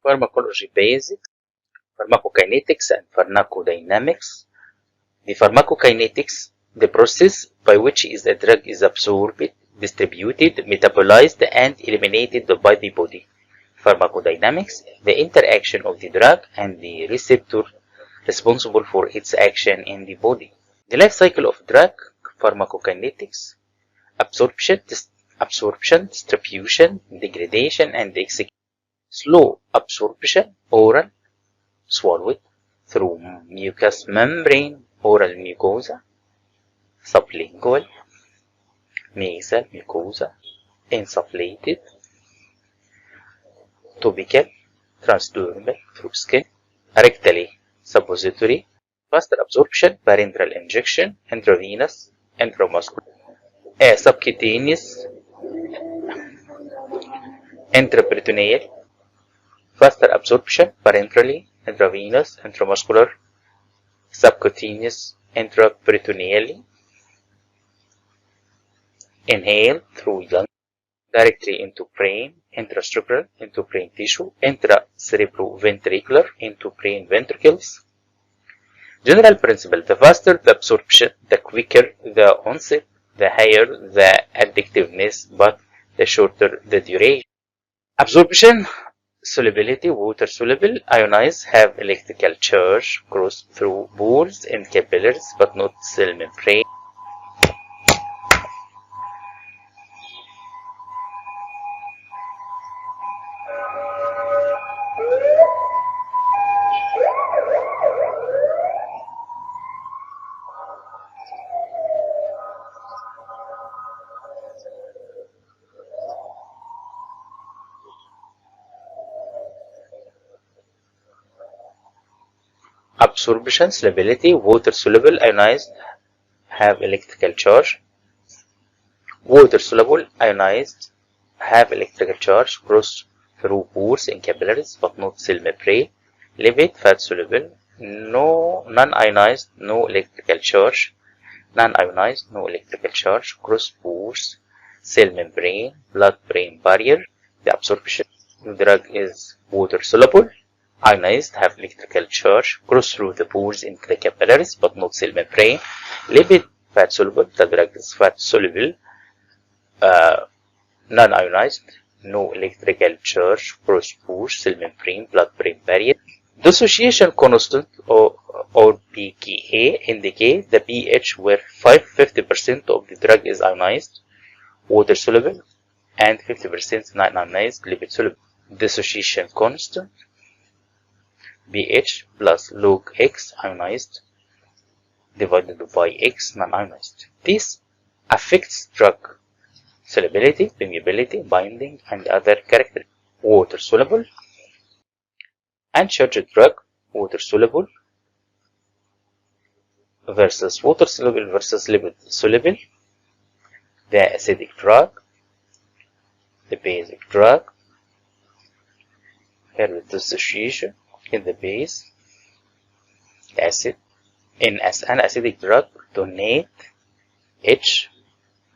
Pharmacology basics, pharmacokinetics and pharmacodynamics. The pharmacokinetics, the process by which a drug is absorbed, distributed, metabolized, and eliminated by the body. Pharmacodynamics, the interaction of the drug and the receptor responsible for its action in the body. The life cycle of drug, pharmacokinetics, absorption, distribution, degradation, and execution. Slow absorption, oral, swallowed, through mucous membrane, oral mucosa, sublingual, nasal mucosa, insufflated, topical, transdermal, through skin, rectally, suppository, faster absorption, parenteral injection, intravenous, intramuscular, subcutaneous, intraperitoneal, faster absorption, parenterally, intravenous, intramuscular, subcutaneous, intraperitoneally, inhale through lung, directly into brain, intrastructural, into brain tissue, intracerebroventricular, into brain ventricles. General principle: the faster the absorption, the quicker the onset, the higher the addictiveness, but the shorter the duration. Absorption, solubility, water soluble, ionized, have electrical charge, cross through pores and capillaries, but not cell membrane. Absorption, solubility, water soluble, ionized, have electrical charge. Water soluble, ionized, have electrical charge, cross through pores and capillaries, but not cell membrane. Lipid, fat soluble, no non-ionized, no electrical charge. Non-ionized, no electrical charge, cross pores, cell membrane, blood-brain barrier. The absorption of the drug is water soluble. Ionized, have electrical charge, cross through the pores into the capillaries, but not cell membrane. Lipid, fat soluble, the drug is fat soluble. Non-ionized, no electrical charge, cross pores, cell membrane, blood-brain barrier. Dissociation constant, or pKa, indicates the pH where 50% of the drug is ionized, water soluble, and 50% non-ionized, lipid soluble. Dissociation constant, pH plus log X ionized divided by X non-ionized. This affects drug solubility, permeability, binding, and other characteristics. Water soluble, uncharged drug, water soluble versus water soluble versus lipid soluble. The acidic drug, the basic drug. Here the dissociation in the base, acid. In an acidic drug, donate H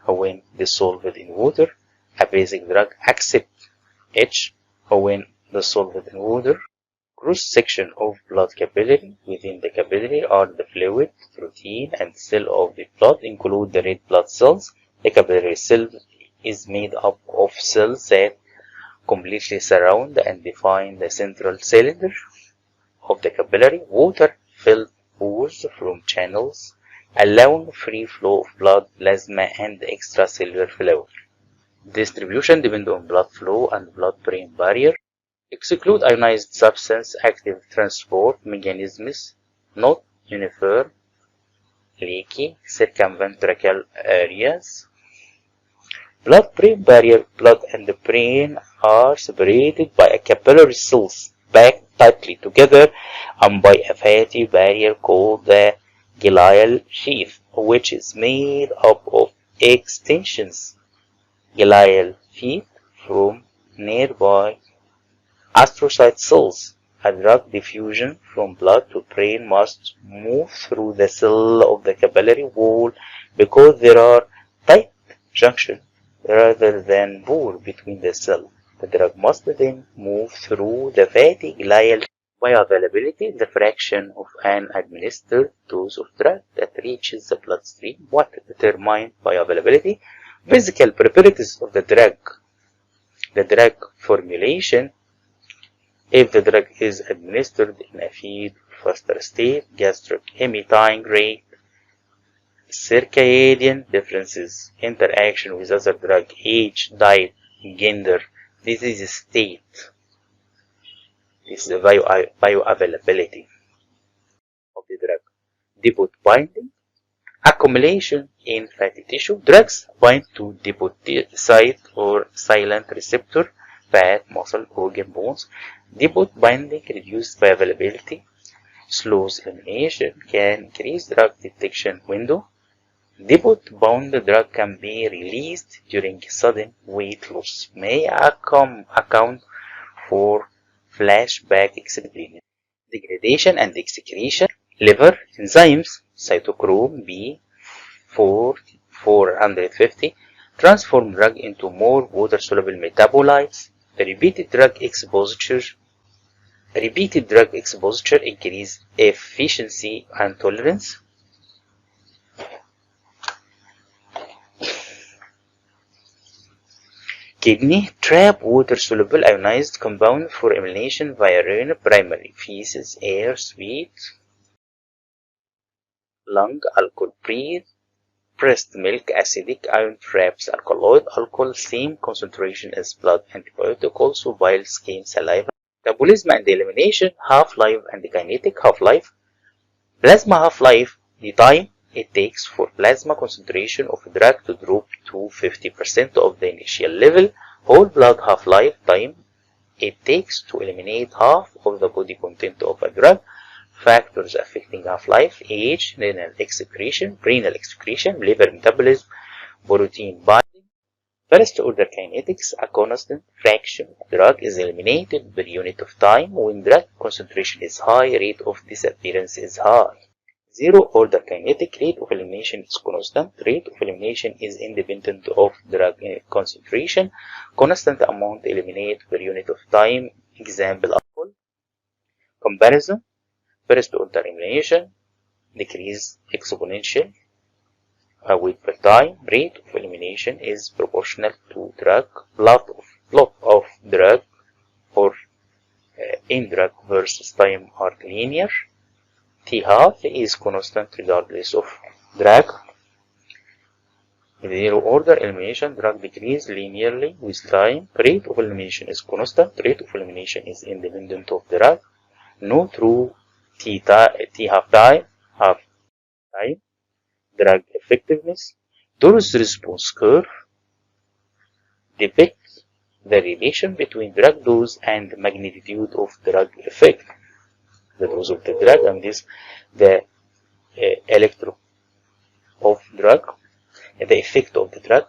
when dissolved in water. A basic drug accept H when dissolved in water. Cross section of blood capillary. Within the capillary are the fluid, protein, and cell of the blood, include the red blood cells. The capillary cell is made up of cells that completely surround and define the central cylinder of the capillary. Water-filled pores from channels, allowing free flow of blood, plasma, and extracellular fluid. Distribution depends on blood flow and blood-brain barrier. Exclude ionized substance active transport mechanisms, not uniform, leaky, circumventricular areas. Blood-brain barrier. Blood and the brain are separated by a capillary cells packed tightly together and by a fatty barrier called the glial sheath, which is made up of extensions. Glial sheath from nearby astrocyte cells. A drug diffusion from blood to brain must move through the cell of the capillary wall because there are tight junctions rather than pore between the cell. The drug must then move through the fatty glial. Bioavailability, the fraction of an administered dose of drug that reaches the bloodstream. What determines bioavailability? Physical properties of the drug formulation. If the drug is administered in a feed or faster state, gastric emitting rate, circadian differences, interaction with other drug, age, diet, gender, disease state. This is the bioavailability of the drug. Depot binding, accumulation in fatty tissue. Drugs bind to depot site or silent receptor, fat, muscle, organ, bones. Depot binding reduces bioavailability, slows elimination, can increase drug detection window. Depot-bound drug can be released during sudden weight loss, may account for flashback explained. Degradation and excretion, liver enzymes, cytochrome B450 transform drug into more water-soluble metabolites. Repeated drug exposure increase efficiency and tolerance. Kidney trap water-soluble ionized compound for elimination via urine, primary, feces, air, sweat. Lung, alcohol, breast milk, acidic, ion traps, alkaloid, alcohol, same concentration as blood, antibiotic, also bile, skin, saliva. Metabolism and elimination, half-life and kinetic half-life. Plasma half-life, the time it takes for plasma concentration of a drug to drop to 50% of the initial level. Whole blood half-life, time it takes to eliminate half of the body content of a drug. Factors affecting half-life, age, renal excretion, liver metabolism, protein binding. First order kinetics, a constant fraction of drug is eliminated per unit of time. When drug concentration is high, rate of disappearance is high. Zero order kinetic, rate of elimination is constant. Rate of elimination is independent of drug concentration. Constant amount eliminated per unit of time. Example, alcohol. Comparison. First order elimination, decrease exponential with per time. Rate of elimination is proportional to drug. Plot of drug or in drug versus time are linear. T half is constant regardless of drug. Zero order elimination, drug decrease linearly with time. Rate of elimination is constant. Rate of elimination is independent of drug. No true T half time. Drug effectiveness. Dose response curve depicts the relation between drug dose and magnitude of drug effect. The dose of the drug and this the electro of drug, the effect of the drug.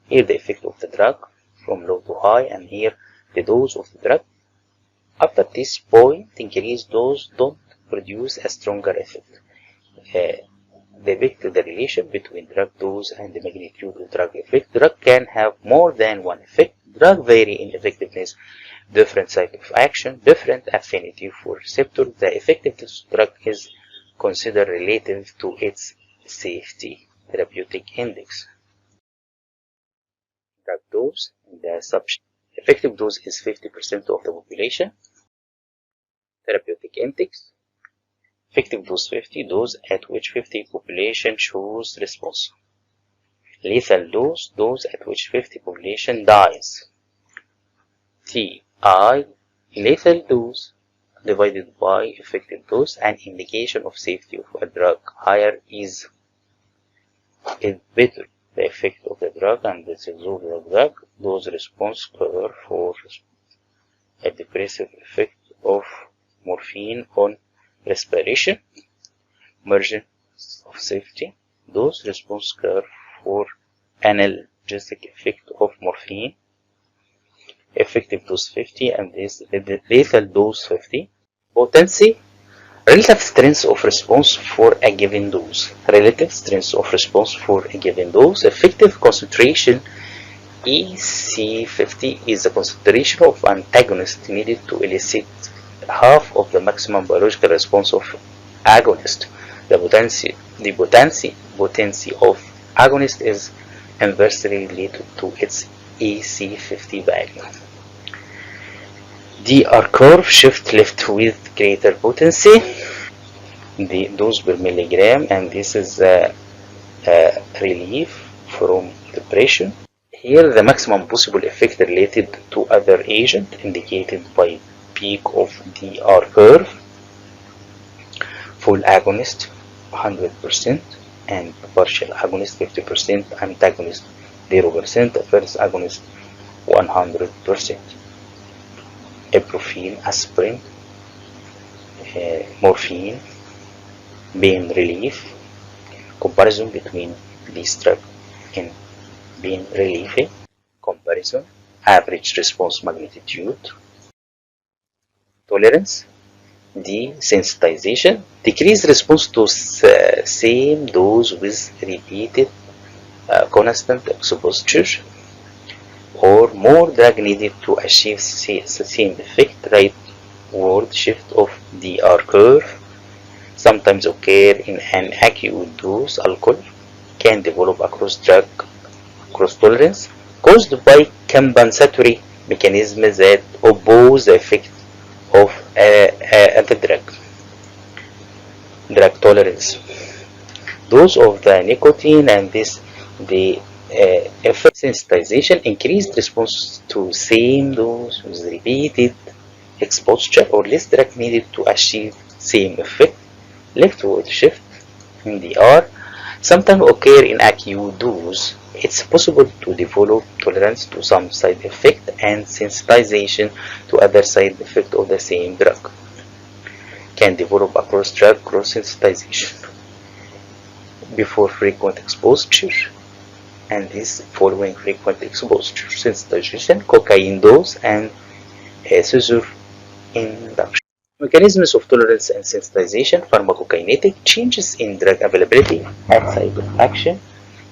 Here the effect of the drug from low to high, and here the dose of the drug. After this point, increased dose don't produce a stronger effect. Depict the relation between drug dose and the magnitude of drug effect. Drug can have more than one effect. Drug vary in effectiveness, different site of action, different affinity for receptor. The effectiveness of drug is considered relative to its safety. Therapeutic index. Drug dose, the effective dose is 50% of the population. Therapeutic index. Effective dose 50, dose at which 50 population shows response. Lethal dose, dose at which 50 population dies. TI, lethal dose divided by effective dose, an indication of safety of a drug. Higher is better. The effect of the drug and the result of the drug, dose response curve for a depressive effect of morphine on respiration. Margin of safety, dose response curve for analgesic effect of morphine. Effective dose 50 and this lethal dose 50. Potency, relative strength of response for a given dose. Relative strength of response for a given dose. Effective concentration EC50 is the concentration of antagonist needed to elicit half of the maximum biological response of agonist. The potency of agonist is inversely related to its EC50 value. The R-curve shift left with greater potency, the dose per milligram, and this is relief from depression. Here the maximum possible effect related to other agent indicated by peak of the R-curve. Full agonist 100% and partial agonist 50%, antagonist 0%, first agonist 100%. Ibuprofen, aspirin, morphine, pain relief. Comparison between these drugs in pain relief. Comparison, average response magnitude. Tolerance, desensitization, decreased response to same dose with repeated constant exposure, or more drug needed to achieve the same effect. Rightward shift of the R-curve sometimes occur in an acute dose. Alcohol can develop across drug cross tolerance caused by compensatory mechanisms that oppose the effect of anti-drug. Drug tolerance, dose of the nicotine and the effect sensitization, increased response to same dose with repeated exposure, or less drug needed to achieve same effect. Leftward shift in the R sometimes occur in acute dose. It's possible to develop tolerance to some side effect and sensitization to other side effect of the same drug. Can develop across drug cross sensitization before frequent exposure and this following frequent exposure. Sensitization, cocaine dose, and seizure induction. Mechanisms of tolerance and sensitization: pharmacokinetic, changes in drug availability at site of action,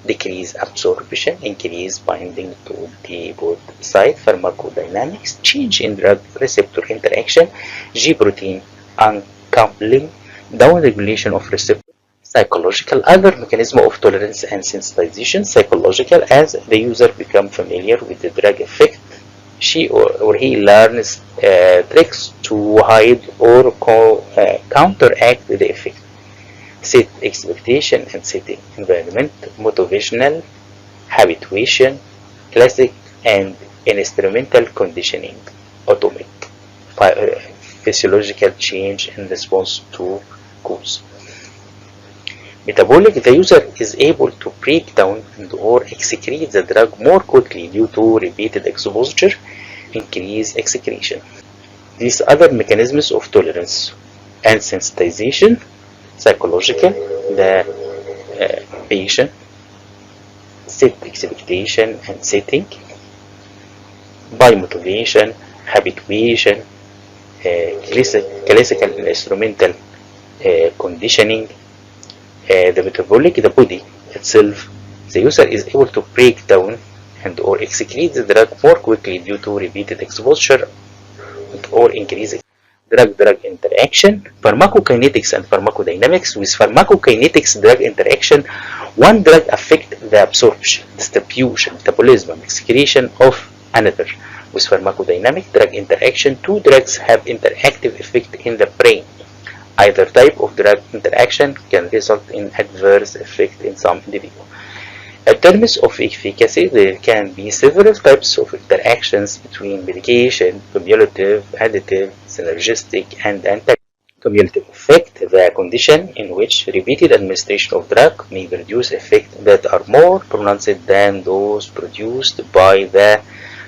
decrease absorption, increase binding to the both site. Pharmacodynamics, change in drug receptor interaction, G protein uncoupling, downregulation of receptor. Psychological, other mechanism of tolerance and sensitization. Psychological, as the user becomes familiar with the drug effect, she or he learns tricks to hide or counteract the effect. Set expectation and setting. Environment, motivational, habituation, classic and instrumental conditioning. Atomic, physiological change in response to cause. Metabolic, the user is able to break down and or excrete the drug more quickly due to repeated exposure, increased excretion. These other mechanisms of tolerance and sensitization: psychological, the patient set expectation and setting, by motivation, habituation, classical and instrumental conditioning. The metabolic, the body itself, the user is able to break down and or excrete the drug more quickly due to repeated exposure or increased drug-drug interaction. Pharmacokinetics and pharmacodynamics. With pharmacokinetics drug interaction, one drug affects the absorption, distribution, metabolism, and excretion of another. With pharmacodynamic drug interaction, two drugs have interactive effect in the brain. Either type of drug interaction can result in adverse effect in some individual. In terms of efficacy, there can be several types of interactions between medication: cumulative, additive, synergistic, and antagonistic. Cumulative effect, the condition in which repeated administration of drug may produce effects that are more pronounced than those produced by the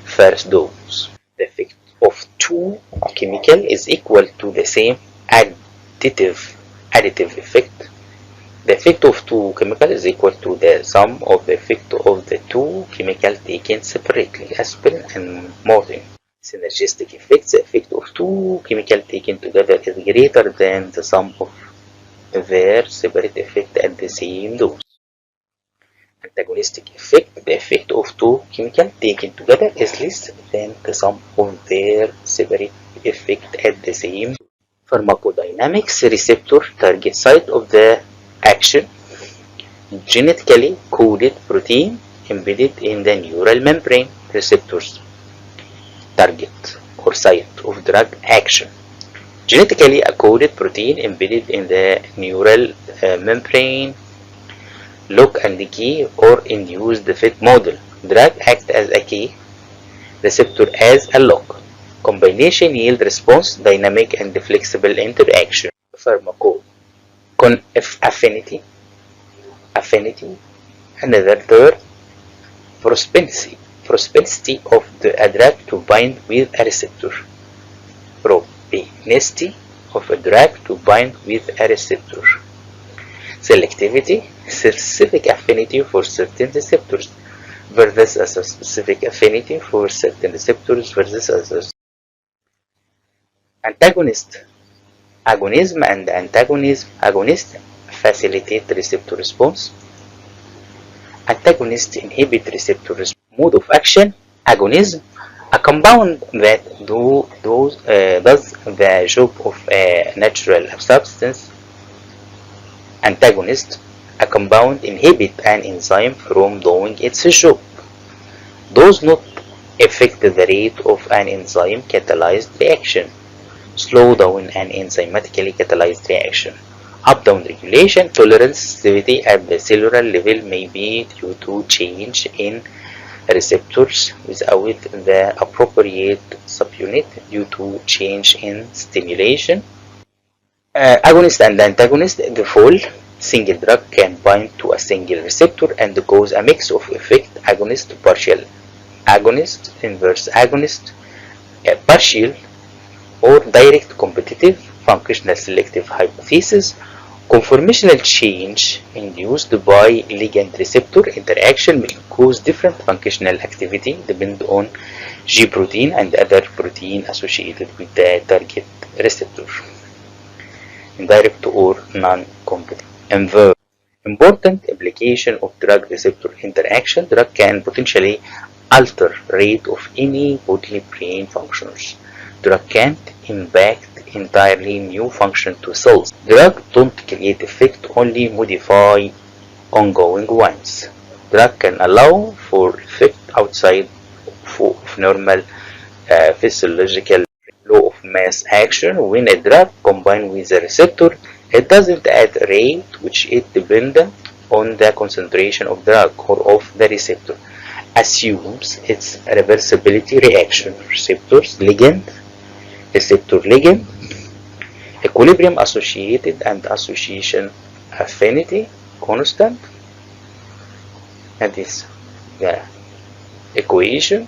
first dose. The effect of two chemicals is equal to the same additive effect. The effect of two chemicals is equal to the sum of the effect of the two chemicals taken separately, aspirin and morphine. Synergistic effects, the effect of two chemicals taken together is greater than the sum of their separate effect at the same dose. antagonistic effect, the effect of two chemicals taken together is less than the sum of their separate effect at the same. Pharmacodynamics, receptor target site of the action, genetically coded protein embedded in the neural membrane. Receptors target or site of drug action, genetically coded protein embedded in the neural membrane. Lock and key or induced fit model. Drug act as a key, receptor as a lock. Combination yield response, dynamic and flexible interaction. Pharmaco affinity, another third, propensity of the drug to bind with a receptor. Propensity of a drug to bind with a receptor. Selectivity, specific affinity for certain receptors versus a specific affinity for certain receptors versus others. Antagonist, agonism and antagonism. Agonist facilitate receptor response. Antagonist inhibit receptor response. Mode of action, agonism, a compound that does the job of a natural substance. Antagonist, a compound inhibit an enzyme from doing its job. Does not affect the rate of an enzyme catalyzed reaction. Slow down an enzymatically catalyzed reaction. Up-down regulation, tolerance sensitivity at the cellular level may be due to change in receptors without the appropriate subunit due to change in stimulation. Agonist and antagonist, the full single drug can bind to a single receptor and cause a mix of effect. Agonist, partial agonist, inverse agonist, partial or direct competitive, functional selective hypothesis, conformational change induced by ligand receptor interaction may cause different functional activity depending on G protein and other protein associated with the target receptor. Indirect or non-competitive. Inverse. Important implication of drug receptor interaction. Drug can potentially alter rate of any bodily brain functions. Drug can't impact entirely new function to cells. Drug don't create effect, only modify ongoing ones. Drug can allow for effect outside of normal physiological law of mass action. When a drug combines with a receptor, it doesn't add rate which is dependent on the concentration of drug or of the receptor. Assumes its reversibility reaction. Receptors, ligand, receptor ligand, equilibrium associated and association affinity constant. That is the equation